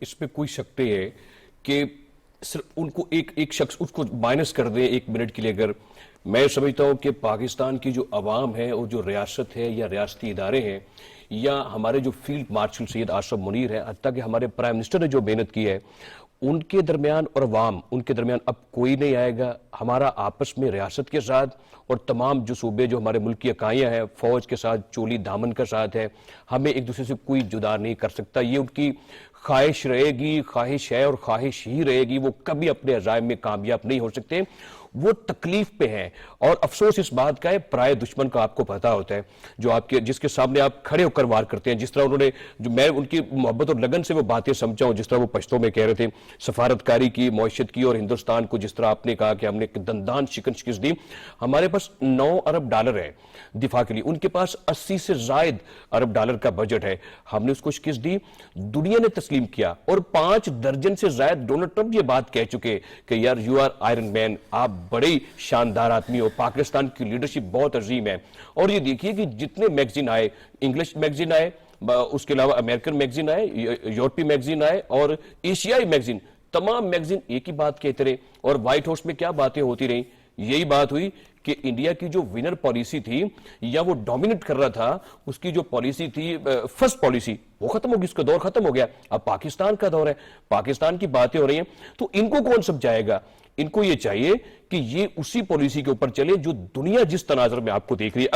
اس پہ کوئی شک نہیں ہے کہ ان کو ایک شخص اس کو مائنس کر دیں ایک منٹ کے لیے، اگر میں سمجھتا ہوں کہ پاکستان کی جو عوام ہے اور جو ریاست ہے یا ریاستی ادارے ہیں یا ہمارے جو فیلڈ مارشل سید آصف منیر ہے، حتیٰ کہ ہمارے پرائم منسٹر نے جو محنت کی ہے، ان کے درمیان اور عوام ان کے درمیان اب کوئی نہیں آئے گا. ہمارا آپس میں ریاست کے ساتھ اور تمام جو صوبے جو ہمارے ملک کی اکائیاں ہیں فوج کے ساتھ چولی دامن کا ساتھ ہے، ہمیں ایک دوسرے سے کوئی جدا نہیں کر سکتا. یہ ان کی خواہش رہے گی، خواہش ہے اور خواہش ہی رہے گی، وہ کبھی اپنے عزائم میں کامیاب نہیں ہو سکتے. وہ تکلیف پہ ہیں، اور افسوس اس بات کا ہے پرائے دشمن کا آپ کو پتہ ہوتا ہے جو آپ کے جس کے سامنے آپ کھڑے ہو کر وار کرتے ہیں. جس طرح انہوں نے جو میں ان کی محبت اور لگن سے وہ باتیں سمجھا ہوں، جس طرح وہ پشتوں میں کہہ رہے تھے سفارتکاری کی، معیشت کی، اور ہندوستان کو جس طرح آپ نے کہا کہ ہم نے دندان شکست دی. ہمارے پاس 9 ارب ڈالر ہے دفاع کے لیے، ان کے پاس 80 سے زائد ارب ڈالر کا بجٹ ہے. ہم نے اس کو شکست دی، دنیا نے تسلیم کیا، اور 5 درجن سے زائد ڈونلڈ ٹرمپ یہ بات کہہ چکے کہ یار یو آر آئرن مین، آپ بڑے شاندار آدمی ہو، پاکستان کی لیڈرشپ بہت عظیم ہے. اور یہ دیکھیے کہ جتنے میگزین آئے، انگلش میگزین آئے، اس کے علاوہ امریکن میگزین آئے، یورپی میگزین آئے اور ایشیائی میگزین، تمام میگزین ایک ہی بات کہتے رہے. اور وائٹ ہاؤس میں کیا باتیں ہوتی رہیں؟ یہی بات ہوئی کہ انڈیا کی جو ونر پالیسی تھی یا وہ ڈومینیٹ کر رہا تھا، اس کی جو پالیسی تھی فرسٹ پالیسی، وہ ختم ہوگی، اس کا دور ختم ہو گیا، اب پاکستان کا دور ہے، پاکستان کی باتیں ہو رہی ہیں. تو ان کو کون سمجھائے گا؟ ان کو یہ چاہیے کہ یہ اسی پالیسی کے اوپر چلے جو دنیا جس تناظر میں آپ کو دیکھ رہی ہے.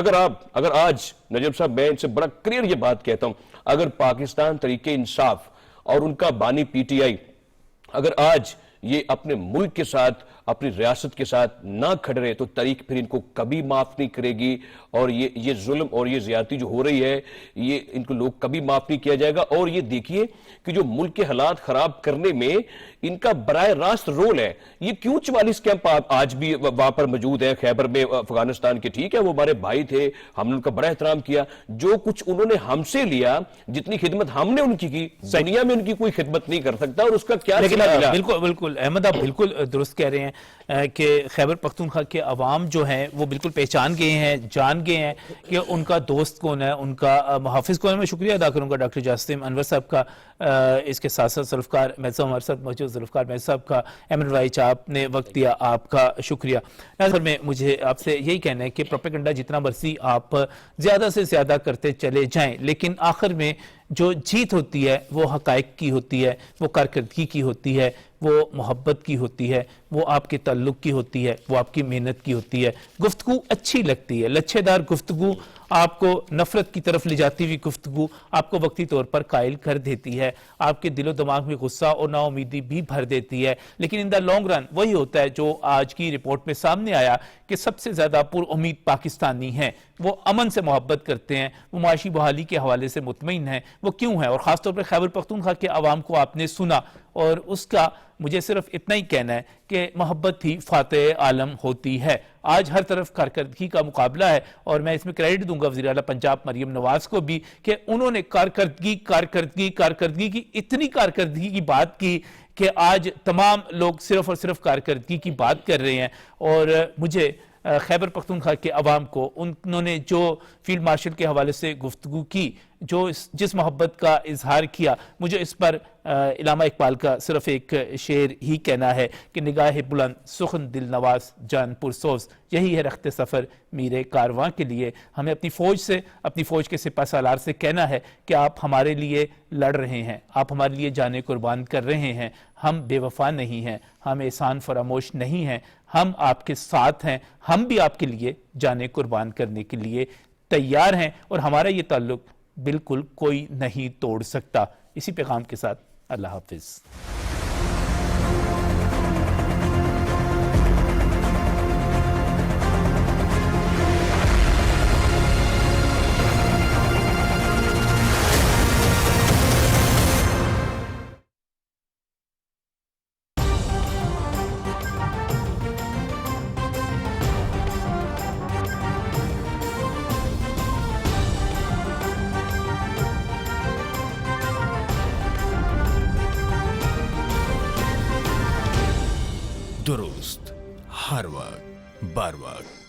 اگر آج نجم صاحب میں ان سے بڑا کلیئر یہ بات کہتا ہوں، اگر پاکستان تحریک انصاف اور ان کا بانی پی ٹی آئی اگر آج یہ اپنے ملک کے ساتھ اپنی ریاست کے ساتھ نہ کھڑ رہے تو تاریخ پھر ان کو کبھی معاف نہیں کرے گی. اور یہ ظلم اور یہ زیادتی جو ہو رہی ہے یہ ان کو لوگ کبھی معاف نہیں کیا جائے گا. اور یہ دیکھیے کہ جو ملک کے حالات خراب کرنے میں ان کا براہ راست رول ہے. یہ کیوں 44 کیمپ آج بھی وہاں پر موجود ہیں خیبر میں افغانستان کے؟ ٹھیک ہے وہ ہمارے بھائی تھے، ہم نے ان کا بڑا احترام کیا، جو کچھ انہوں نے ہم سے لیا، جتنی خدمت ہم نے ان کی دنیا میں ان کی کوئی خدمت نہیں کر سکتا. اور اس کا کیا ملا؟
بالکل احمد، آپ بالکل درست کہہ رہے ہیں کہ خیبر پختونخوا کے عوام جو ہیں وہ بالکل پہچان گئے ہیں، جان گئے ہیں کہ ان کا دوست کون ہے، ان کا محافظ کون ہے. میں شکریہ ادا کروں گا ڈاکٹر جاسم انور صاحب کا، اس کے ساتھ ساتھ ذوالفقار میت صاحب ہمارے ساتھ موجود، ذوالفقار میت صاحب کا، احمد رائی آپ نے وقت دیا، آپ کا شکریہ. ناظر میں مجھے آپ سے یہی کہنا ہے کہ پروپیگنڈا جتنا مرضی آپ زیادہ سے زیادہ کرتے چلے جائیں، لیکن آخر میں جو جیت ہوتی ہے وہ حقائق کی ہوتی ہے، وہ کارکردگی کی ہوتی ہے، وہ محبت کی ہوتی ہے، وہ آپ کے تعلق کی ہوتی ہے، وہ آپ کی محنت کی ہوتی ہے. گفتگو اچھی لگتی ہے، لچھے دار گفتگو آپ کو نفرت کی طرف لے جاتی ہوئی گفتگو آپ کو وقتی طور پر قائل کر دیتی ہے، آپ کے دل و دماغ میں غصہ اور نا امیدی بھی بھر دیتی ہے. لیکن ان دا لانگ رن وہی ہوتا ہے جو آج کی رپورٹ میں سامنے آیا کہ سب سے زیادہ پر امید پاکستانی ہیں. وہ امن سے محبت کرتے ہیں، وہ معاشی بحالی کے حوالے سے مطمئن ہیں. وہ کیوں ہیں؟ اور خاص طور پر خیبر پختونخوا کے عوام کو آپ نے سنا، اور اس کا مجھے صرف اتنا ہی کہنا ہے کہ محبت ہی فاتح عالم ہوتی ہے. آج ہر طرف کارکردگی کا مقابلہ ہے، اور میں اس میں کریڈٹ دوں گا وزیر اعلیٰ پنجاب مریم نواز کو بھی کہ انہوں نے کارکردگی کی اتنی کارکردگی کی بات کی کہ آج تمام لوگ صرف اور صرف کارکردگی کی بات کر رہے ہیں. اور مجھے خیبر پختونخوا کے عوام کو، انہوں نے جو فیلڈ مارشل کے حوالے سے گفتگو کی، جو جس محبت کا اظہار کیا، مجھے اس پر علامہ اقبال کا صرف ایک شعر ہی کہنا ہے کہ نگاہ بلند سخن دل نواز جان پرسوز، یہی ہے رخت سفر میرے کارواں کے لیے. ہمیں اپنی فوج سے، اپنی فوج کے سپہ سالار سے کہنا ہے کہ آپ ہمارے لیے لڑ رہے ہیں، آپ ہمارے لیے جانیں قربان کر رہے ہیں، ہم بے وفا نہیں ہیں، ہم احسان فراموش نہیں ہیں، ہم آپ کے ساتھ ہیں، ہم بھی آپ کے لیے جانیں قربان کرنے کے لیے تیار ہیں، اور ہمارا یہ تعلق بالکل کوئی نہیں توڑ سکتا. اسی پیغام کے ساتھ اللہ حافظ.
درست، ہر وقت، بر وقت.